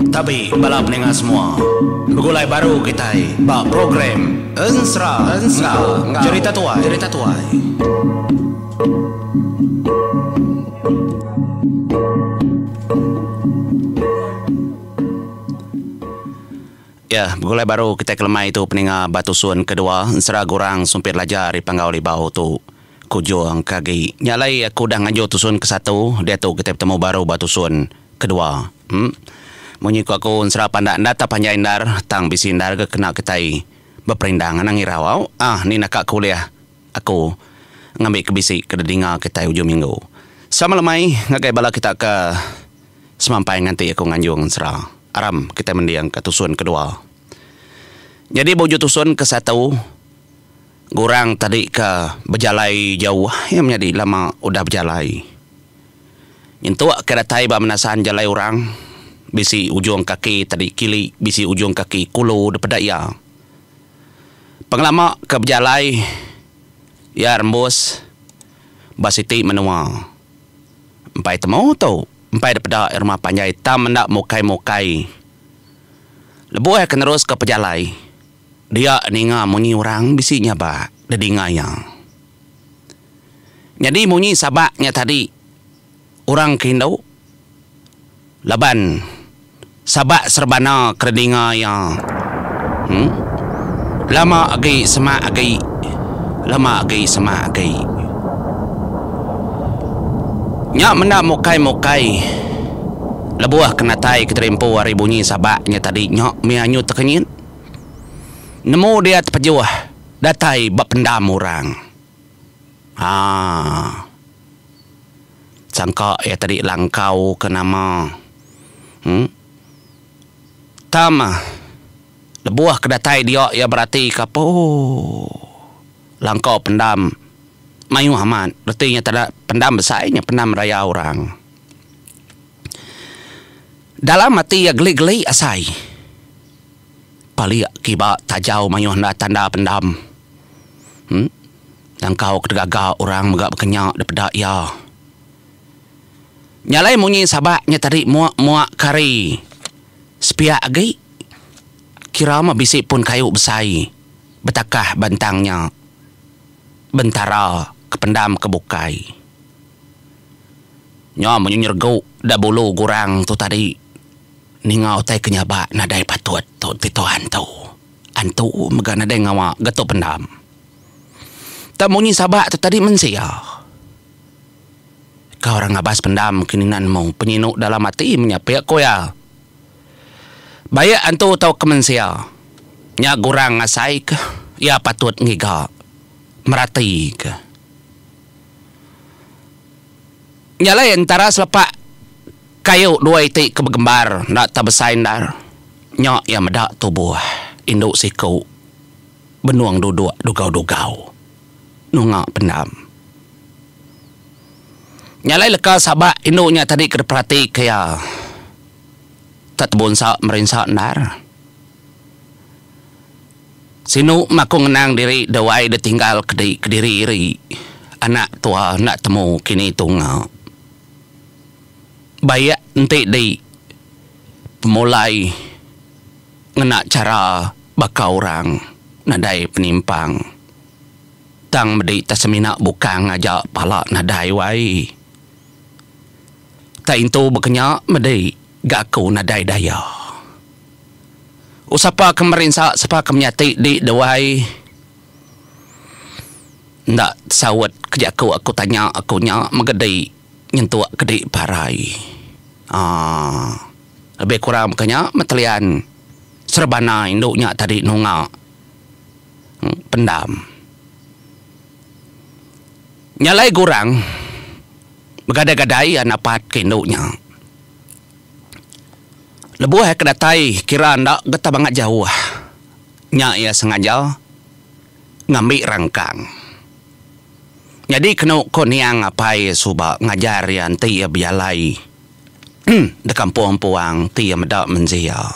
Tapi bala pendengar semua, begulai baru kita bak program Ensra cerita tuai. Ya, begulai baru kita kelemai itu pendengar batu suan kedua Ensra gurang sumpir lajar di panggau li bau tu kujung kaki. Nyalai aku dah ngajo tusun ke satu, dia tu kita bertemu baru batu suan kedua. Munyi aku Ensra pandak data panjang indar tang bisindar ke kena ketai berperindangan nang irawau. Ni nak kuliah aku ngambil kebisi ke dedinga ketai ujung minggu. Sama lemai ngagai bala kita ke semampai nganti aku nganjung Ensra. Aram kita mendiang ke tusun kedua. Jadi bojo tusun ke satu gurang tadi ke berjalai jauh yang menjadi lama udah berjalai. Nyentuak ke datai ba menasan jalai orang. Bisi ujung kaki tadi kili, bisi ujung kaki kulu daripada ya. Penglama ke berjalai, ya rembus, basiti menua. Empai temu tau, empai daripada rumah panjai, tam mendak mukai-mukai. Lebuh akan terus ke berjalai. Dia ninga munyi orang bisinya ba, dedingaya. Jadi munyi sabaknya tadi, orang kindau, laban sabak serbana kredinga yang lama agi semak agi nyak mendak mukai lebuah kenatai keterimpu hari bunyi sabaknya tadi nyok mianyu tekenyin nemu dia terpejuah datai bak pendam orang sangka ya tadi langkau ke nama Tama lebuah kedatai dia ya berarti kapo langkau pendam mayu aman artinya tak pendam besarnya pendam raya orang dalam mati ya geli-geli asai pali kiba tajau mayu hendak tanda pendam langkau kedagaga orang megak berkenyak daripada ya nyalai munyi sabaknya tadi muak kari sepiak agi kira mah bisik pun kayu besai betakah bantangnya bentara kependam kebukai nya menyergau dah bulu gurang tu tadi ningau tai kenyaba nadai patut tu tito antu megana nadai ngawa getuk pendam tak munyi sabak tu tadi mensia kau orang ngabas pendam kininan mau penyinuk dalam hati menyapiak ko ya bayak antu tau kemensia nya gurang ngasai ke ya patut ngiga merati ke nyalai antara selepak kayu dua itik ke bergembar nak tabesain dar nya ya medak tubuh induk siku benuang duduk dugau nungak pendam nyalai leka sabak induknya tadi keperhati kaya tak terbunsak merinsak nar. Sinu maku ngenang diri dawai dia tinggal kediri iri. Anak tua nak temu kini tunga. Bayak enti di pemulai ngenak cara baka orang nadai penimpang. Tang medi taseminak bukang ngajak palak nadai wai. Tak intu berkenyak medi gaku nadai daya. Usapa kemerinsak sapa kemnyati di dawai. Ndak sawat kejaku aku tanya akunya megedai nyentuak kedai parai. Lebih kurang makanya metelian serbana induknya tadi nunga pendam. Nyalai gurang begadai-gadai anapat ke induknya. Lebuh kedatai kira ndak geta banget jauh. Nya ia sengaja ngambil rangkang. Jadi kena koniang apai suba ngajar yang tia bialai. De kampung puang tia medak menzia.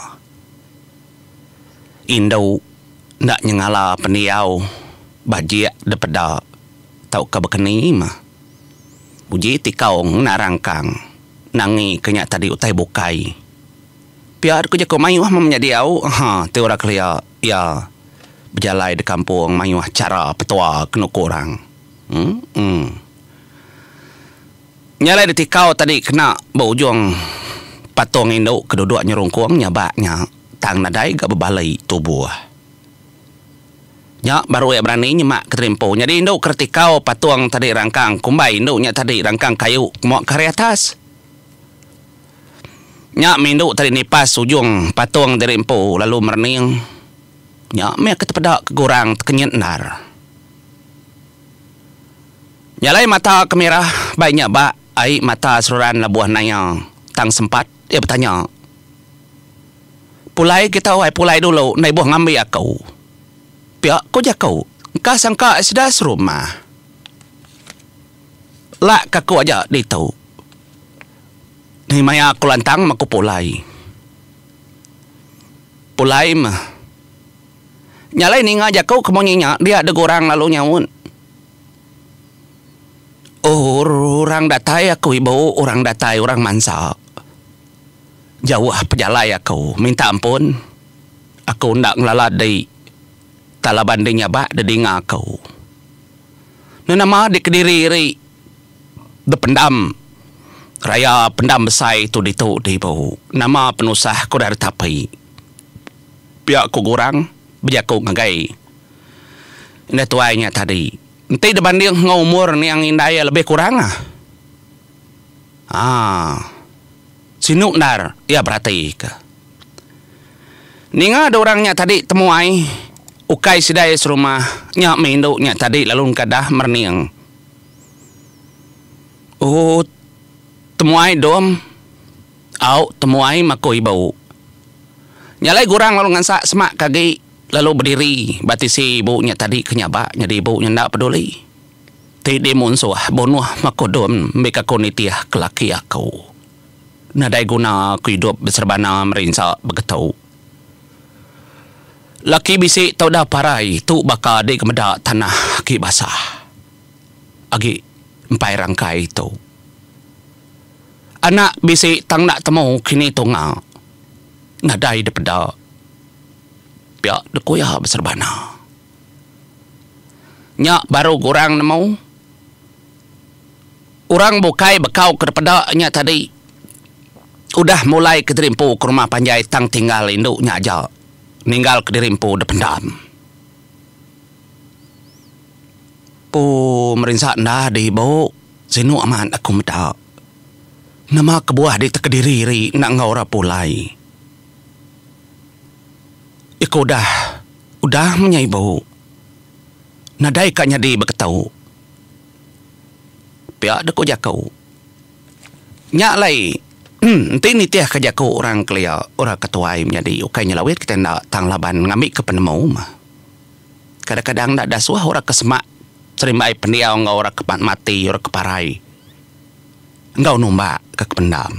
Indo ndak nyengala peniau bajiak de peda tau ka bekeni mah. Uji tikau narangkang. Nangi kenya tadi utai bukai. Biar ku jako mayuh menyadiau. Teora kelia ya berjalai di kampung mayuh cara petua kena kurang. Nyalai di tikau tadi kena berujung patong induk keduduk nyerungkuang nyabaknya tang nadai gak berbalai tubuh. Nya baru ya berani nyemak keterimpo. Jadi induk kertikau patuang tadi rangkang kumbai induknya tadi rangkang kayu mau kari atas. Nya minduk tadi nipas ujung patuang dari empo lalu merning. Nya me ketepedak kegurang tekenyet nar. Nyalai mata kemerah baiknya bak ai mata seruran labuah nayang tang sempat dia bertanya. Pulai kita wai pulai dulu nai buah ngambil aku. Pihak kau jakau. Kau sangka sedas rumah. Lak kaku aja di tahu. Ni maya aku lantang maku pulai. Pulai mah. Nyalai ni ngajak kau kemonyinya dia ada gorang lalu nyawun. Oh, orang datai aku ibu, orang datai orang mansa. Jauh pejalai aku, minta ampun. Aku ndak ngelalat di talaban di nyabak di ngakau. Nama di Kediri ri de pendam. Raya pendam besai tu di bau. Nama penusah ku dari tapi. Pihak ku kurang, bijak ku ngagai. Ini tuainya tadi. Nanti dibanding ngumur yang indahnya lebih kurang Sinuk nar, ya berarti ke. Ninga ada orangnya tadi temuai. Ukai sidai serumah. Nyak minduknya tadi lalu kadah merniang. Oh, temuai dom. Temuai makoi bau. Nyalai gurang lalu ngansak semak kagi. Lalu berdiri. Batisi ibunya tadi kenyabak. Jadi ibunya ndak peduli. Tidak munsuah. Bonuah makodom. Mereka konitiah kelaki aku. Nadai guna ku hidup berserbana merinsak begetau. Laki bisik tau dah parai tu bakal di kemedak tanah ki basah. Agi empai rangkai tu. Anak bisik tang nak temu kini tunga. Nadai de pedak. Piak de kuya berserbana. Nyak baru kurang nemu. Orang bukai bekau ke pedaknya tadi. Udah mulai ke Derimpu ke rumah Panjai tang tinggal induknya aja. Ninggal ke Derimpu de pendam. Po merinsak dah di bau. Sinu aman aku medak. Nama kebuah di Kediri ri nak ngora pulai. Iku udah menyai bau. Nadai kanya di beketau. Pihak deku jakau. Nyak lai. Nanti ni tiah kerja ko orang kelia orang ketuai menjadi ukai nyelawit kita nak tang laban ngambil ke penemu mah. Kadang-kadang nak dasuah orang kesemak serimai pendiau ngau orang kepat mati orang keparai. Engkau numbak ke pendam.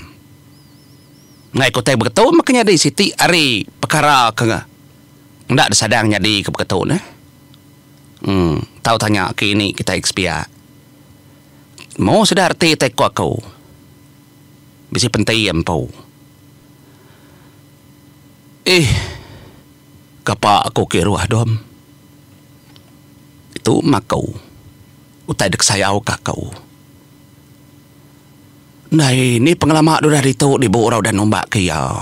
Ngai ko tai begitu makanya di siti ari perkara ke ndak disadang jadi ke begitu nah. Tahu tanya kini kita ekspia. Mau sedar ti tai ko aku. Bisi pentai empau. Kapa aku kiruah dom. Itu makau. Utai dek sayau kakau. Nah ini pengalaman dah dituk di burau dan ombak kia.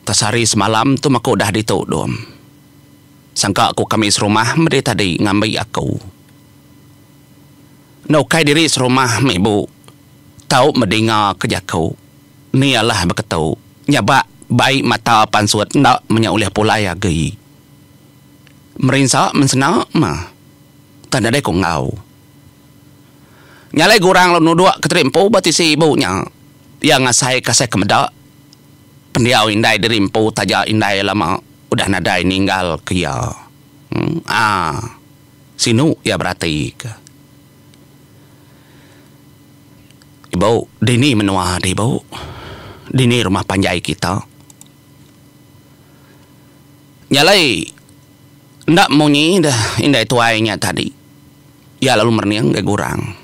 Tasari semalam tu makau dah dituk dom. Sangka aku kami serumah mede tadi ngambil aku. Naukai diri serumah ibu. Tahu mendengar kerja kau. Ni Allah berketau. Nyabak baik mata pansuat nak menyauliah pulai agi. Merinsak mensenak mah. Tanda dek ngau. Nyalai gurang lo nuduk keterimpu batisi ibunya. Yang ngasai kasai kemedak. Pendiau indai derimpu tajak indai lama. Udah nadai ninggal kia. Sinu ya berarti ke. Ibu, dini menua di ibu. Dini rumah Panjai kita. Nyalai. Ndak munyi dah indai tuainya tadi. Ya lalu merniang gak kurang.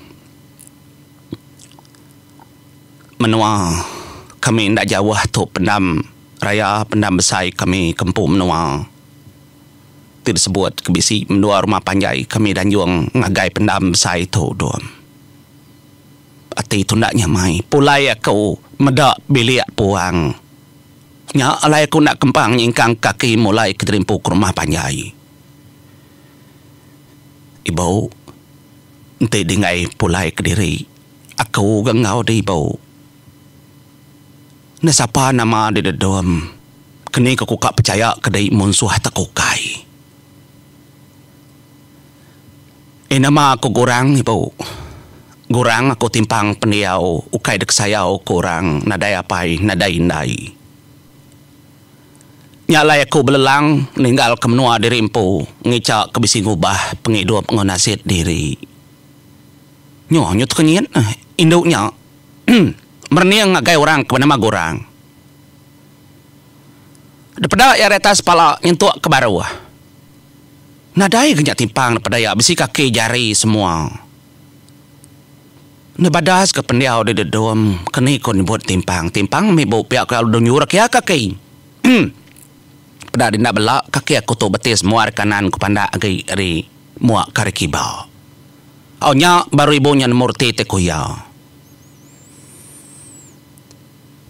menua kami ndak jauh tu pendam raya pendam besar kami kampung menua. Tidak sebut kebisi menua rumah panjai kami dan juang ngagai pendam besar itu dom. Ati tu ndak nyamai. Pulai aku medak bilik puang. Nya alai aku nak kempang nyingkang kaki mulai keterimpu ke rumah panjai. Ibu ente dingai pulai ke diri. Aku gengau di ibu. Nasapa nama di dedom. Kini aku kak percaya kedai munsuh takukai. Nama aku kurang ibu. Kurang aku timpang pendiau. Ukai dek sayau kurang. Nadai apai, nadai indai. Nyalai aku belelang. Ninggal ke menua diri empu. Ngicak kebisi ngubah. Pengidup ngonasit diri. Nyoh nyut kenyit. Induknya. Merniang ngagai orang ke nama kurang. Daripada ya retas pala nyentuk ke baru. Nadai kenyak timpang daripada ya besi kaki jari semua. Nebadas ke pendiau di dedom. Kini kon buat timpang. Timpang mebau pihak kalau dunyurak ya kaki. Pada dinda belak kaki aku tu betis muar kanan ku pandak agi ri muak kari kibau. Awnya baru ibunya murti tekuya.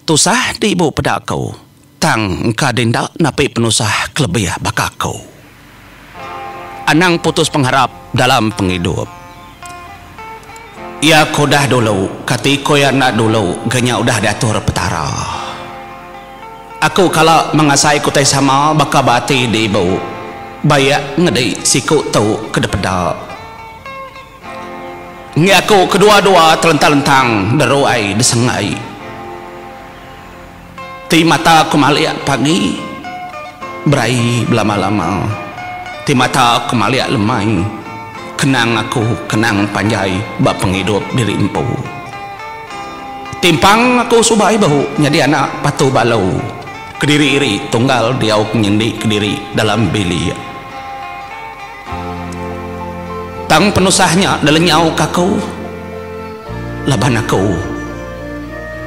Tusah di ibu pada aku. Tang ka dinda napi penusah kelebih bakakau. Anang putus pengharap dalam penghidup. Ya kodah dulu, kati koya nak dulu, ganya udah diatur petara. Aku kalau mengasai kutai sama, baka bati di ibu. Bayak ngedi siku tau kedepeda. Ngi aku kedua-dua terlentang-lentang, deruai disengai. Ti mata aku maliak pagi, berai belama-lama. Di mata aku maliak lemai. Kenang aku, kenang panjai bak penghidup diri empu. Timpang aku subai bahu nyadi anak patu balau. Kediri iri tunggal diau nyendi kediri dalam bilik. Tang penusahnya dalenyau kaku. Laban aku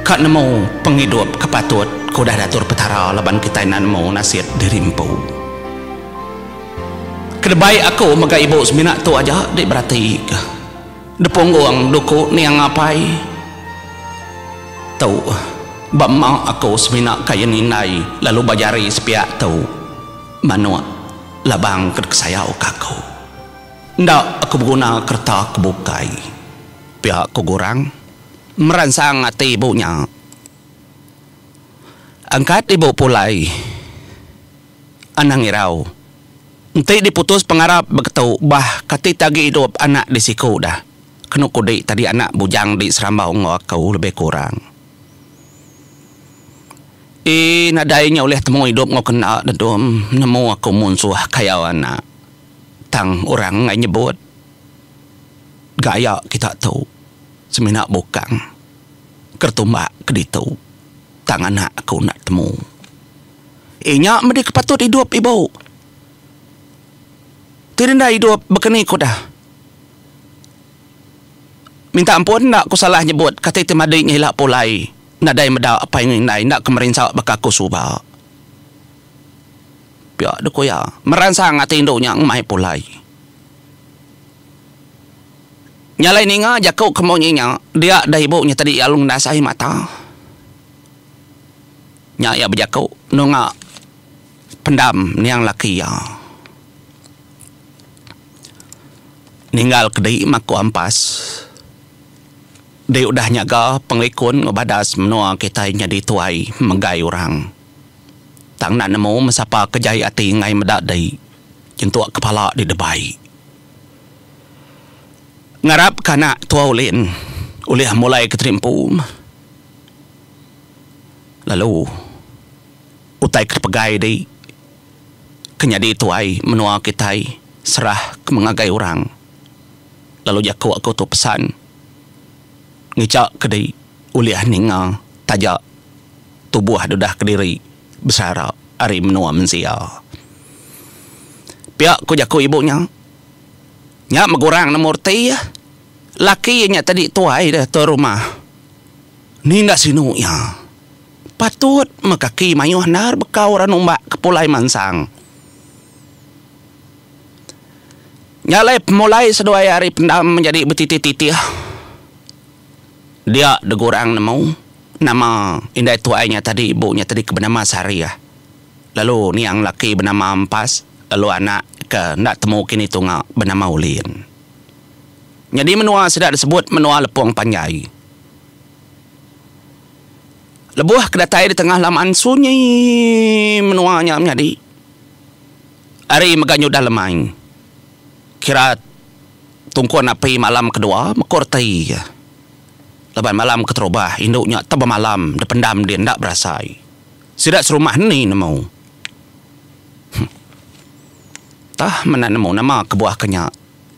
kak nemu penghidup kepatut kudah datur petara laban kitainan mau nasir diri empu. Kedebai aku maga ibu semina tu aja dek berarti depunggung duku ni yang ngapai tau bama aku semina kaya ninai lalu bajari sepiak tau manua labang kedek saya kaku ndak aku berguna kerta kebukai pihak ku kurang meransang hati ibunya angkat ibu pulai anang irau. Nanti diputus pengarap begitu bah kati tagi hidup anak di siku dah. Kena kudi tadi anak bujang di serambau ngau lebih kurang. Nadainya oleh temu hidup ngau kena dedom nemu aku munsuh kaya anak. Tang orang ngai nyebut. Gaya kita tahu. Semina bukang. Kertumbak keditu. Tang anak aku nak temu. Inya mesti kepatut hidup ibu. Tidak hidup berkeni ku dah. Minta ampun nak ku salah nyebut kata timadainya hilak pulai. Nadai medak apa yang inai nak kemerinsak baka ku subak. Biar duku ya meransang hati induknya ngmai pulai. Nyalai ninga jakau kemonyinya dia dah ibunya tadi alung nasai mata. Nya ya berjakau nunga pendam niang laki ya. Ninggal kedai maku ampas. Dia udah nyaga pengikun ngebadas menua kita jadi tuai menggai orang. Tang nak nemu mesapa kejai ati ngai medak dai. Jentuk kepala di debai. Ngarap kanak tua ulin. Ulih mulai keterimpu. Lalu utai kepegai di. Kenyadi tuai menua kita serah ke mengagai orang. Lalu jaku aku tu pesan. Ngicak kedai uliah ninga tajak tubuh dudah kediri besar ari menua mensia. Pihak ku jaku ibunya. Nya megurang nomor ti ya. Laki nya tadi tuai dah tu rumah. Ni ndak sinu ya. Patut makaki mayuh nar bekau ran umbak kepulai mansang. Nyalai mulai sedua hari pendam menjadi betiti-titi. Dia degurang nama indai tuainya tadi, ibunya tadi bernama Sari ya. Lalu ni yang laki bernama Ampas, lalu anak ke nak temu kini tu ngak bernama Ulin. Jadi menua sedap disebut menua Lepuang Panjai. Lebuh kedatai di tengah laman sunyi menuanya menjadi. Hari meganyu dalam main. Kira tungkuan api malam kedua mekortai. Lepas malam keterubah induknya teba malam dependam dia ndak berasai. Sidak serumah ni nemu. Tah mana nemu nama kebuah kenyak.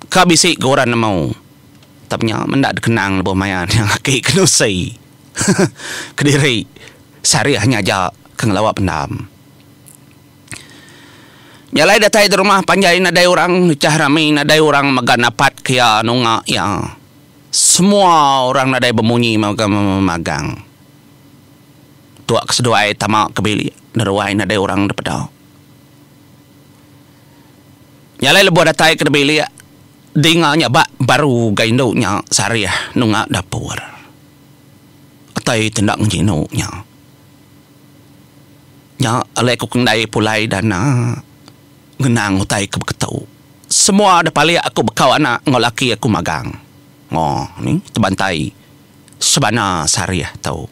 Kabisi goran nemu. Tapnya mendak dikenang lebuh mayan yang aki kenusai. Kediri Sari hanya aja kengelawak pendam. Nyalai datai di rumah Panjai nadai orang cah rami nadai orang maganapat kia nunga ya. Semua orang nadai bemunyi magang. Tuak keseduai tamak kebili neruai nadai orang dapedau. Nyalai lebuh datai ke debili dinganya bak baru gainduknya Sari nunga dapur. Atai tindak nginuknya. Nya alai ku kendai pulai dana ngenang utai ke beketau. Semua ada palik aku bekau anak ngolaki aku magang. Ni terbantai sebana Sari tahu.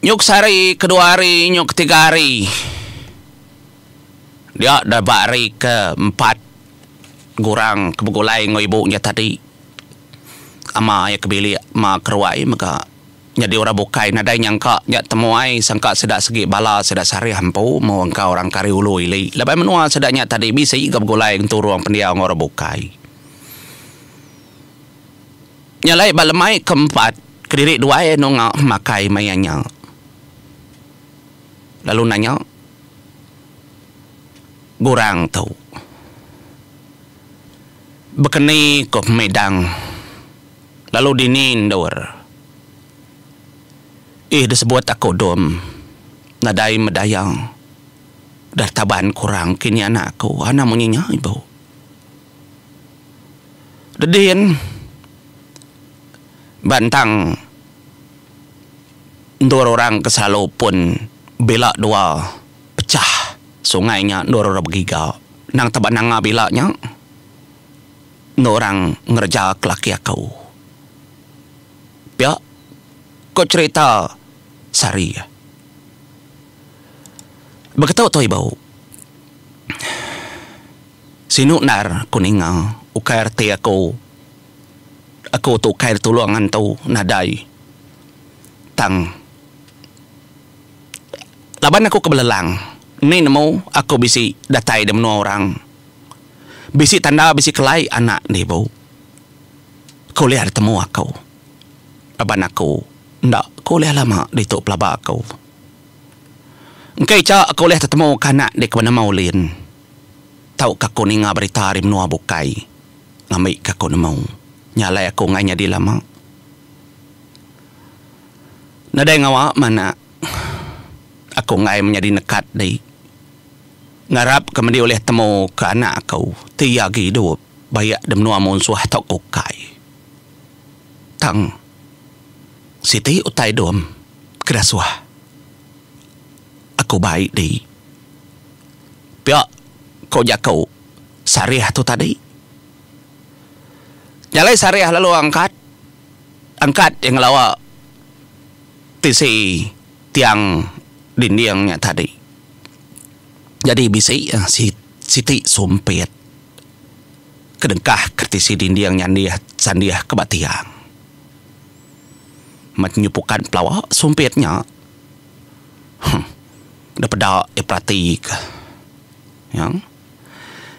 Nyuk Sari kedua hari, nyuk ketiga hari. Dia dah hari keempat gurang kebegulai ngo ibunya tadi. Ama ya kebili ma keruai maka jadi orang bukai nadai nyangka nyak temuai sangka sedak segi bala sedak Sari hampu mau engkau orang kari ulu ili. Lepas menua sedaknya tadi bisa igap gulai untuk ruang pendia orang bukai. Nyalai balemai keempat kediri dua nunga makai mayanya. Lalu nanya gurang tahu. Bekeni ke medang. Lalu dinin dor. Disebut aku dom. Nadai medayang. Dah taban kurang kini anakku. Anak munyinya ibu. Dedin. Bantang. Dua orang kesalalu pun. Bila dua pecah. Sungainya dua orang bergigau. Nang taban nanga bilanya. Dua orang ngerja kelaki aku. Pia. Kau cerita Sari. Begitu tu ibu. Sinuk nar kuninga. Ukair ti aku. Aku tu ukair tuluangan tu nadai. Tang. Laban aku kebelelang. Ni nemu aku bisi datai dan menua orang. Bisi tanda bisi kelai anak ni ibu. Kau lihat temu aku. Laban aku. Ndak, kau lihat lama di tok pelaba kau. Engkai cak aku lihat ketemu kanak di kemana maulin. Tahu kakau ni ngah berita hari menua bukai. Ngamik kakau ni mau. Nyalai aku nganya di lama. Nadai ngawa mana. Aku ngai menjadi nekat di. Ngarap kemedi oleh temu ke anak aku. Tiagi hidup. Bayak di menua monsuah tak kukai. Tang. Siti utai dom kerasuah. Aku baik di. Pia kau jakau Sariah tu tadi. Nyalai Sariah lalu angkat yang lawa tisi tiang dindingnya tadi. Jadi bisi Siti sumpit kedengkah kertisi dinding nyandiah sandiah kebatiang. Menyupukan pelawa sumpitnya. Dapat pratik. Yang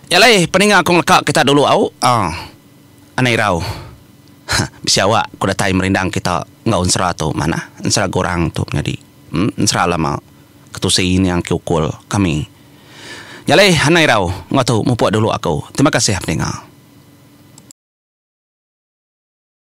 yalai peninga aku lekak kita dulu au. Anai rau. Bisa awak ku datai merindang kita ngau unsra tu mana? Unsra gorang tu jadi. Unsra lama ketusi ini yang kiukul kami. Yalai anai rau ngau tu mupuak dulu aku. Terima kasih peninga.